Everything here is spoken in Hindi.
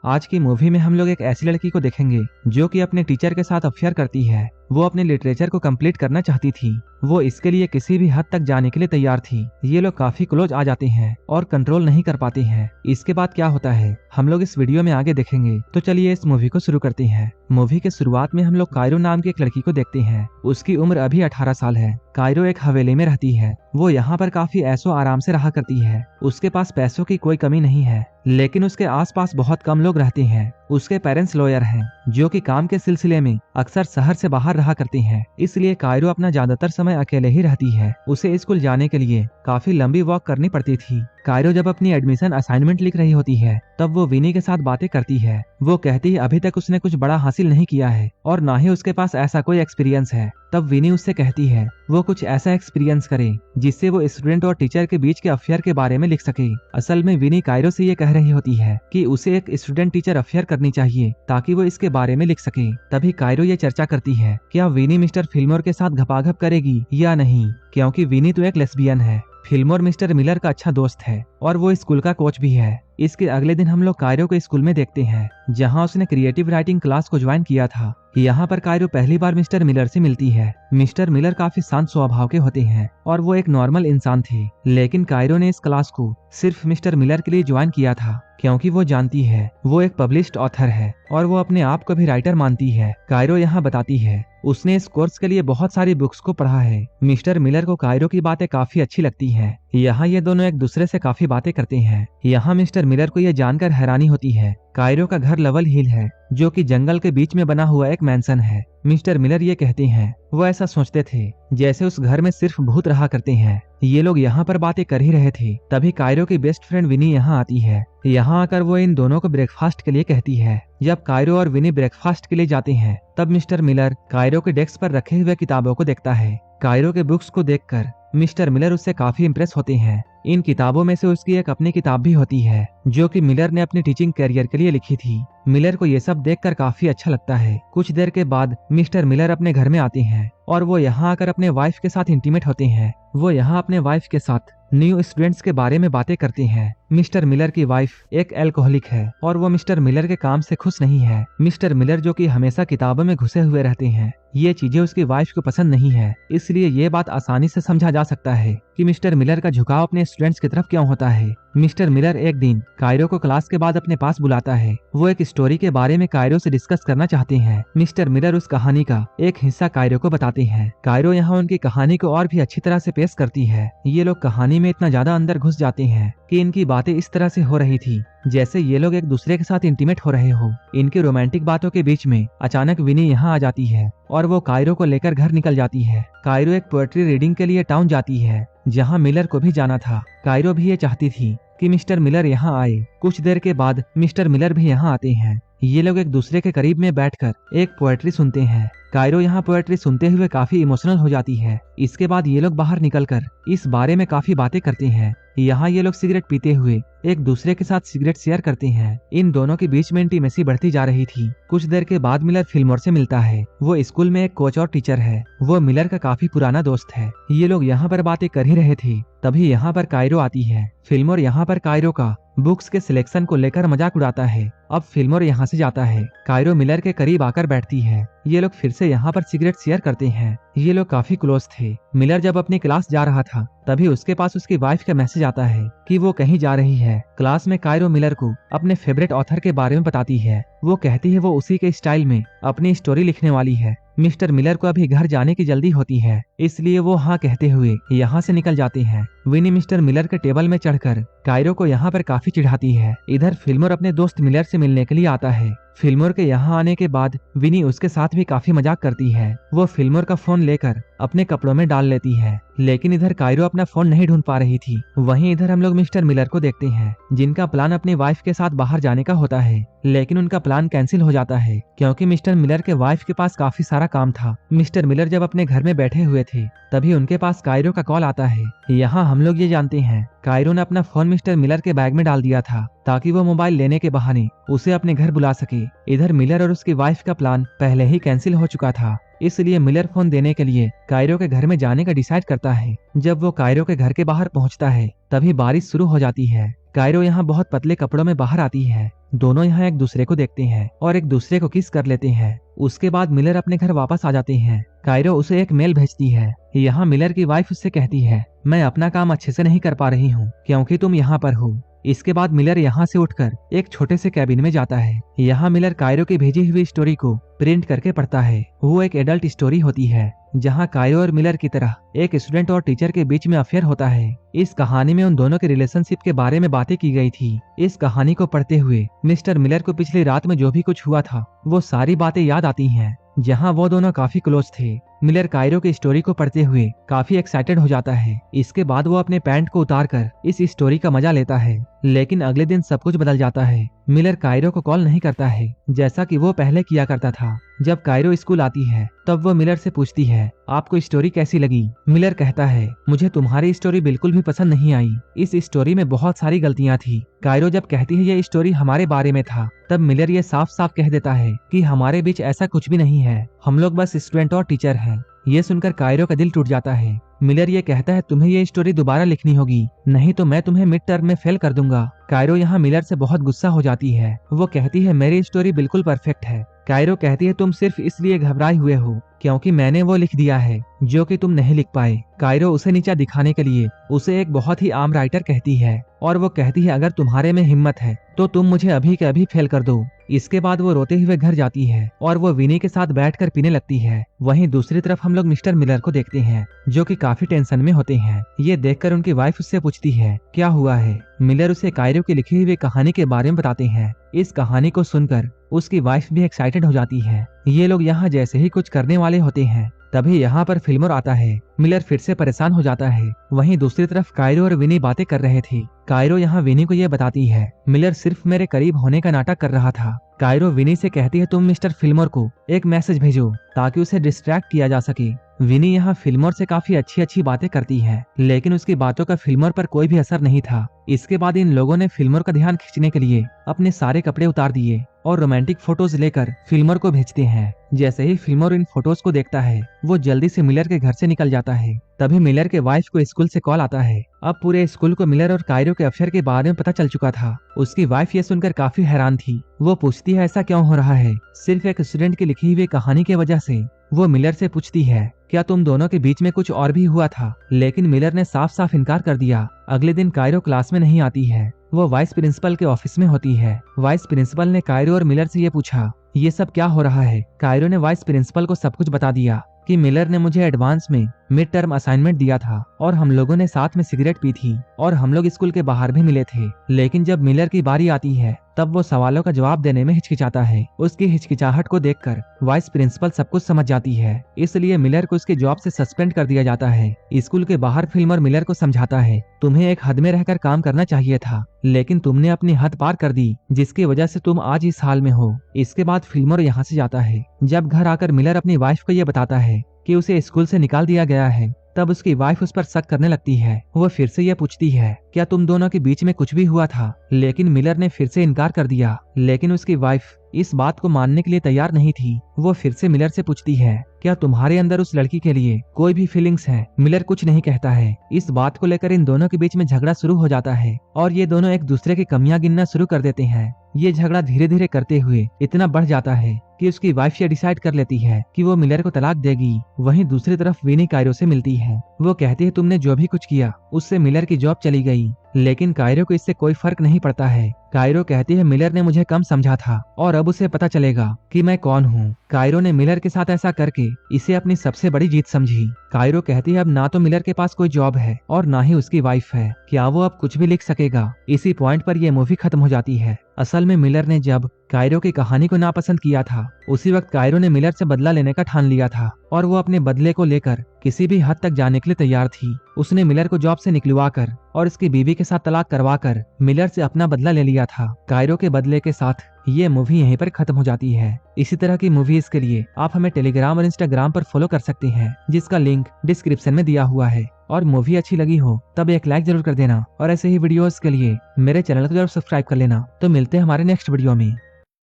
आज की मूवी में हम लोग एक ऐसी लड़की को देखेंगे जो कि अपने टीचर के साथ अफेयर करती है। वो अपने लिटरेचर को कंप्लीट करना चाहती थी। वो इसके लिए किसी भी हद तक जाने के लिए तैयार थी। ये लोग काफी क्लोज आ जाते हैं और कंट्रोल नहीं कर पाते हैं। इसके बाद क्या होता है हम लोग इस वीडियो में आगे देखेंगे। तो चलिए इस मूवी को शुरू करते हैं। मूवी के शुरुआत में हम लोग कायरो नाम की एक लड़की को देखते हैं। उसकी उम्र अभी 18 साल है। कायरो एक हवेली में रहती है। वो यहाँ पर काफी ऐशो आराम से रहा करती है। उसके पास पैसों की कोई कमी नहीं है, लेकिन उसके आसपास बहुत कम लोग रहते हैं। उसके पेरेंट्स लॉयर हैं जो कि काम के सिलसिले में अक्सर शहर से बाहर रहा करते हैं, इसलिए कायरो अपना ज्यादातर समय अकेले ही रहती है। उसे स्कूल जाने के लिए काफी लंबी वॉक करनी पड़ती थी। कायरो जब अपनी एडमिशन असाइनमेंट लिख रही होती है तब वो विनी के साथ बातें करती है। वो कहती है अभी तक उसने कुछ बड़ा हासिल नहीं किया है और ना ही उसके पास ऐसा कोई एक्सपीरियंस है। तब विनी उससे कहती है वो कुछ ऐसा एक्सपीरियंस करे जिससे वो स्टूडेंट और टीचर के बीच के अफेयर के बारे में लिख सके। असल में विनी कायरो से ये कह रही होती है कि उसे एक स्टूडेंट टीचर अफेयर करनी चाहिए ताकि वो इसके बारे में लिख सके। तभी कायरो ये चर्चा करती है क्या विनी मिस्टर फिल्मोर के साथ घपाघप करेगी या नहीं, क्योंकि विनी तो एक लेस्बियन है। फिल्मोर मिस्टर मिलर का अच्छा दोस्त है और वो स्कूल का कोच भी है। इसके अगले दिन हम लोग कायरो को स्कूल में देखते हैं जहां उसने क्रिएटिव राइटिंग क्लास को ज्वाइन किया था। यहाँ पर कायरो पहली बार मिस्टर मिलर से मिलती है। मिस्टर मिलर काफी शांत स्वभाव के होते हैं और वो एक नॉर्मल इंसान थे, लेकिन कायरो ने इस क्लास को सिर्फ मिस्टर मिलर के लिए ज्वाइन किया था क्योंकि वो जानती है वो एक पब्लिश्ड ऑथर है और वो अपने आप को भी राइटर मानती है। कायरो यहाँ बताती है उसने इस कोर्स के लिए बहुत सारी बुक्स को पढ़ा है। मिस्टर मिलर को कायरो की बातें काफी अच्छी लगती हैं। यहाँ ये दोनों एक दूसरे से काफी बातें करते हैं। यहाँ मिस्टर मिलर को यह जानकर हैरानी होती है कायरो का घर लेवल हिल है जो कि जंगल के बीच में बना हुआ एक मैंसन है। मिस्टर मिलर ये कहते हैं वो ऐसा सोचते थे जैसे उस घर में सिर्फ भूत रहा करते हैं। ये लोग यहाँ पर बातें कर ही रहे थे तभी कायरो की बेस्ट फ्रेंड विनी यहाँ आती है। यहाँ आकर वो इन दोनों को ब्रेकफास्ट के लिए कहती है। जब कायरो और विनी ब्रेकफास्ट के लिए जाते हैं तब मिस्टर मिलर कायरो के डेस्क पर रखे हुए किताबों को देखता है। कायरो के बुक्स को देखकर मिस्टर मिलर उससे काफी इम्प्रेस होते हैं। इन किताबों में से उसकी एक अपनी किताब भी होती है जो कि मिलर ने अपने टीचिंग करियर के लिए लिखी थी। मिलर को ये सब देखकर काफी अच्छा लगता है। कुछ देर के बाद मिस्टर मिलर अपने घर में आते हैं और वो यहाँ आकर अपने वाइफ के साथ इंटीमेट होते हैं। वो यहाँ अपने वाइफ के साथ न्यू स्टूडेंट्स के बारे में बातें करते हैं। मिस्टर मिलर की वाइफ एक अल्कोहलिक है और वो मिस्टर मिलर के काम से खुश नहीं है। मिस्टर मिलर जो कि हमेशा किताबों में घुसे हुए रहते हैं, ये चीजें उसकी वाइफ को पसंद नहीं है। इसलिए ये बात आसानी से समझा जा सकता है कि मिस्टर मिलर का झुकाव अपने स्टूडेंट्स की तरफ क्यों होता है। मिस्टर मिलर एक दिन कायरो को क्लास के बाद अपने पास बुलाता है। वो एक स्टोरी के बारे में कायरो से डिस्कस करना चाहते हैं। मिस्टर मिलर उस कहानी का एक हिस्सा कायरो को बताते हैं। कायरो यहाँ उनकी कहानी को और भी अच्छी तरह से पेश करती है। ये लोग कहानी में इतना ज्यादा अंदर घुस जाते हैं कि इनकी बातें इस तरह से हो रही थी जैसे ये लोग एक दूसरे के साथ इंटीमेट हो रहे हो। इनकी रोमांटिक बातों के बीच में अचानक विनी यहाँ आ जाती है और वो कायरो को लेकर घर निकल जाती है। कायरो एक पोएट्री रीडिंग के लिए टाउन जाती है जहाँ मिलर को भी जाना था। कायरो भी ये चाहती थी कि मिस्टर मिलर यहाँ आए। कुछ देर के बाद मिस्टर मिलर भी यहाँ आते हैं। ये लोग एक दूसरे के करीब में बैठकर एक पोएट्री सुनते हैं। कायरो यहाँ पोएट्री सुनते हुए काफी इमोशनल हो जाती है। इसके बाद ये लोग बाहर निकलकर इस बारे में काफी बातें करते हैं। यहाँ ये लोग सिगरेट पीते हुए एक दूसरे के साथ सिगरेट शेयर करते हैं। इन दोनों के बीच में इंटीमेसी बढ़ती जा रही थी। कुछ देर के बाद मिलर फिल्मोर से मिलता है। वो स्कूल में एक कोच और टीचर है। वो मिलर का काफी पुराना दोस्त है। ये लोग यहाँ पर बातें कर ही रहे थे तभी यहाँ पर कायरो आती है। फिल्मोर यहाँ पर कायरो का बुक्स के सिलेक्शन को लेकर मजाक उड़ाता है। अब फिल्मोर यहाँ से जाता है। कायरो मिलर के करीब आकर बैठती है। ये लोग फिर से यहाँ पर सिगरेट शेयर करते हैं। ये लोग काफी क्लोज थे। मिलर जब अपनी क्लास जा रहा था तभी उसके पास उसकी वाइफ का मैसेज आता है कि वो कहीं जा रही है। क्लास में कायरो मिलर को अपने फेवरेट ऑथर के बारे में बताती है। वो कहती है वो उसी के स्टाइल में अपनी स्टोरी लिखने वाली है। मिस्टर मिलर को अभी घर जाने की जल्दी होती है, इसलिए वो हाँ कहते हुए यहाँ से निकल जाते हैं। विनी मिस्टर मिलर के टेबल में चढ़कर कायरो को यहाँ पर काफी चिढ़ाती है। इधर फिल्मोर अपने दोस्त मिलर से मिलने के लिए आता है। फिल्मोर के यहाँ आने के बाद विनी उसके साथ भी काफी मजाक करती है। वो फिल्मोर का फोन लेकर अपने कपड़ों में डाल लेती है, लेकिन इधर कायरो अपना फोन नहीं ढूंढ पा रही थी। वहीं इधर हम लोग मिस्टर मिलर को देखते हैं जिनका प्लान अपनी वाइफ के साथ बाहर जाने का होता है, लेकिन उनका प्लान कैंसिल हो जाता है क्योंकि मिस्टर मिलर के वाइफ के पास काफी सारा काम था। मिस्टर मिलर जब अपने घर में बैठे हुए थे तभी उनके पास कायरो का कॉल आता है। यहाँ हम लोग ये जानते हैं कायरो ने अपना फोन मिस्टर मिलर के बैग में डाल दिया था ताकि वो मोबाइल लेने के बहाने उसे अपने घर बुला सके। इधर मिलर और उसकी वाइफ का प्लान पहले ही कैंसिल हो चुका था, इसलिए मिलर फोन देने के लिए कायरो के घर में जाने का डिसाइड करता है। जब वो कायरो के घर के बाहर पहुंचता है तभी बारिश शुरू हो जाती है। कायरो यहाँ बहुत पतले कपड़ों में बाहर आती है। दोनों यहाँ एक दूसरे को देखते हैं और एक दूसरे को किस कर लेते हैं। उसके बाद मिलर अपने घर वापस आ जाते हैं। कायरो उसे एक मेल भेजती है। यहाँ मिलर की वाइफ उससे कहती है, मैं अपना काम अच्छे से नहीं कर पा रही हूँ क्योंकि तुम यहाँ पर हो। इसके बाद मिलर यहाँ से उठकर एक छोटे से कैबिन में जाता है। यहाँ मिलर कायरो की भेजी हुई स्टोरी को प्रिंट करके पढ़ता है। वो एक एडल्ट स्टोरी होती है जहाँ कायरो और मिलर की तरह एक स्टूडेंट और टीचर के बीच में अफेयर होता है। इस कहानी में उन दोनों के रिलेशनशिप के बारे में बातें की गई थी। इस कहानी को पढ़ते हुए मिस्टर मिलर को पिछली रात में जो भी कुछ हुआ था वो सारी बातें याद आती हैं, जहाँ वो दोनों काफी क्लोज थे। मिलर कायरो की स्टोरी को पढ़ते हुए काफी एक्साइटेड हो जाता है। इसके बाद वो अपने पैंट को उतारकर इस स्टोरी का मजा लेता है। लेकिन अगले दिन सब कुछ बदल जाता है। मिलर कायरो को कॉल नहीं करता है जैसा कि वो पहले किया करता था। जब कायरो स्कूल आती है तब वो मिलर से पूछती है, आपको स्टोरी कैसी लगी? मिलर कहता है, मुझे तुम्हारी स्टोरी बिल्कुल भी पसंद नहीं आई। इस स्टोरी में बहुत सारी गलतियां थी। कायरो जब कहती है ये स्टोरी हमारे बारे में था, तब मिलर ये साफ साफ कह देता है कि हमारे बीच ऐसा कुछ भी नहीं है, हम लोग बस स्टूडेंट और टीचर हैं। ये सुनकर कायरो का दिल टूट जाता है। मिलर ये कहता है, तुम्हें ये स्टोरी दोबारा लिखनी होगी, नहीं तो मैं तुम्हें मिड टर्म में फेल कर दूंगा। कायरो यहाँ मिलर से बहुत गुस्सा हो जाती है। वो कहती है, मेरी स्टोरी बिल्कुल परफेक्ट है। कायरो कहती है, तुम सिर्फ इसलिए घबराए हुए हो क्योंकि मैंने वो लिख दिया है जो कि तुम नहीं लिख पाए। कायरो उसे नीचा दिखाने के लिए उसे एक बहुत ही आम राइटर कहती है और वो कहती है, अगर तुम्हारे में हिम्मत है तो तुम मुझे अभी के अभी फेल कर दो। इसके बाद वो रोते हुए घर जाती है और वो विनी के साथ बैठकर पीने लगती है। वहीं दूसरी तरफ हम लोग मिस्टर मिलर को देखते हैं जो कि काफी टेंशन में होते हैं। ये देखकर उनकी वाइफ उससे पूछती है, क्या हुआ है? मिलर उसे कायरो की लिखी हुई कहानी के बारे में बताते हैं। इस कहानी को सुनकर उसकी वाइफ भी एक्साइटेड हो जाती है। ये लोग यहाँ जैसे ही कुछ करने वाले होते हैं तभी यहाँ पर फिल्मोर आता है। मिलर फिर से परेशान हो जाता है। वहीं दूसरी तरफ कायरो और विनी बातें कर रहे थे। कायरो यहाँ विनी को ये बताती है, मिलर सिर्फ मेरे करीब होने का नाटक कर रहा था। कायरो विनी से कहती है, तुम मिस्टर फिल्मोर को एक मैसेज भेजो ताकि उसे डिस्ट्रैक्ट किया जा सके। विनी यहाँ फिल्मोर से काफी अच्छी अच्छी बातें करती है, लेकिन उसकी बातों का फिल्मोर पर कोई भी असर नहीं था। इसके बाद इन लोगों ने फिल्मोर का ध्यान खींचने के लिए अपने सारे कपड़े उतार दिए और रोमांटिक फोटोज लेकर फिल्मोर को भेजते हैं। जैसे ही फिल्मोर इन फोटोज को देखता है वो जल्दी से मिलर के घर से निकल जाता है। तभी मिलर के वाइफ को स्कूल से कॉल आता है। अब पूरे स्कूल को मिलर और कायरो के अफेयर के बारे में पता चल चुका था। उसकी वाइफ ये सुनकर काफी हैरान थी। वो पूछती है, ऐसा क्यों हो रहा है? सिर्फ एक स्टूडेंट की लिखी हुई कहानी की वजह से। वो मिलर से पूछती है, क्या तुम दोनों के बीच में कुछ और भी हुआ था? लेकिन मिलर ने साफ साफ इनकार कर दिया। अगले दिन कायरो क्लास में नहीं आती है। वो वाइस प्रिंसिपल के ऑफिस में होती है। वाइस प्रिंसिपल ने कायरो और मिलर से ये पूछा, ये सब क्या हो रहा है? कायरो ने वाइस प्रिंसिपल को सब कुछ बता दिया कि मिलर ने मुझे एडवांस में मिड टर्म असाइनमेंट दिया था और हम लोगों ने साथ में सिगरेट पी थी और हम लोग स्कूल के बाहर भी मिले थे। लेकिन जब मिलर की बारी आती है तब वो सवालों का जवाब देने में हिचकिचाता है। उसकी हिचकिचाहट को देखकर वाइस प्रिंसिपल सब कुछ समझ जाती है, इसलिए मिलर को उसके जॉब से सस्पेंड कर दिया जाता है। स्कूल के बाहर फिल्मर मिलर को समझाता है, तुम्हें एक हद में रहकर काम करना चाहिए था, लेकिन तुमने अपनी हद पार कर दी जिसकी वजह से तुम आज इस हाल में हो। इसके बाद फिल्मर यहाँ से जाता है। जब घर आकर मिलर अपनी वाइफ को ये बताता है कि उसे स्कूल से निकाल दिया गया है, तब उसकी वाइफ उस पर शक करने लगती है। वो फिर से ये पूछती है, क्या तुम दोनों के बीच में कुछ भी हुआ था? लेकिन मिलर ने फिर से इनकार कर दिया। लेकिन उसकी वाइफ इस बात को मानने के लिए तैयार नहीं थी। वो फिर से मिलर से पूछती है, क्या तुम्हारे अंदर उस लड़की के लिए कोई भी फीलिंग्स है? मिलर कुछ नहीं कहता है। इस बात को लेकर इन दोनों के बीच में झगड़ा शुरू हो जाता है और ये दोनों एक दूसरे की कमियां गिनना शुरू कर देते हैं। ये झगड़ा धीरे धीरे करते हुए इतना बढ़ जाता है कि उसकी वाइफ ये डिसाइड कर लेती है कि वो मिलर को तलाक देगी। वहीं दूसरी तरफ विनी कायरो से मिलती है। वो कहती है, तुमने जो भी कुछ किया उससे मिलर की जॉब चली गई, लेकिन कायरो को इससे कोई फर्क नहीं पड़ता है। कायरो कहती है, मिलर ने मुझे कम समझा था और अब उसे पता चलेगा कि मैं कौन हूँ। कायरो ने मिलर के साथ ऐसा करके इसे अपनी सबसे बड़ी जीत समझी। कायरो कहती है, अब ना तो मिलर के पास कोई जॉब है और ना ही उसकी वाइफ है, क्या वो अब कुछ भी लिख सकेगा? इसी पॉइंट पर यह मूवी खत्म हो जाती है। असल में मिलर ने जब कायरो की कहानी को नापसंद किया था, उसी वक्त कायरो ने मिलर से बदला लेने का ठान लिया था और वो अपने बदले को लेकर किसी भी हद तक जाने के लिए तैयार थी। उसने मिलर को जॉब से निकलवाकर और उसकी बीवी के साथ तलाक करवाकर मिलर से अपना बदला ले लिया था। कायरो के बदले के साथ ये मूवी यहीं पर खत्म हो जाती है। इसी तरह की मूवीज के लिए आप हमें टेलीग्राम और इंस्टाग्राम पर फॉलो कर सकते हैं, जिसका लिंक डिस्क्रिप्शन में दिया हुआ है। और मूवी अच्छी लगी हो तब एक लाइक जरूर कर देना और ऐसे ही वीडियोस के लिए मेरे चैनल को जरूर सब्सक्राइब कर लेना। तो मिलते हैं हमारे नेक्स्ट वीडियो में।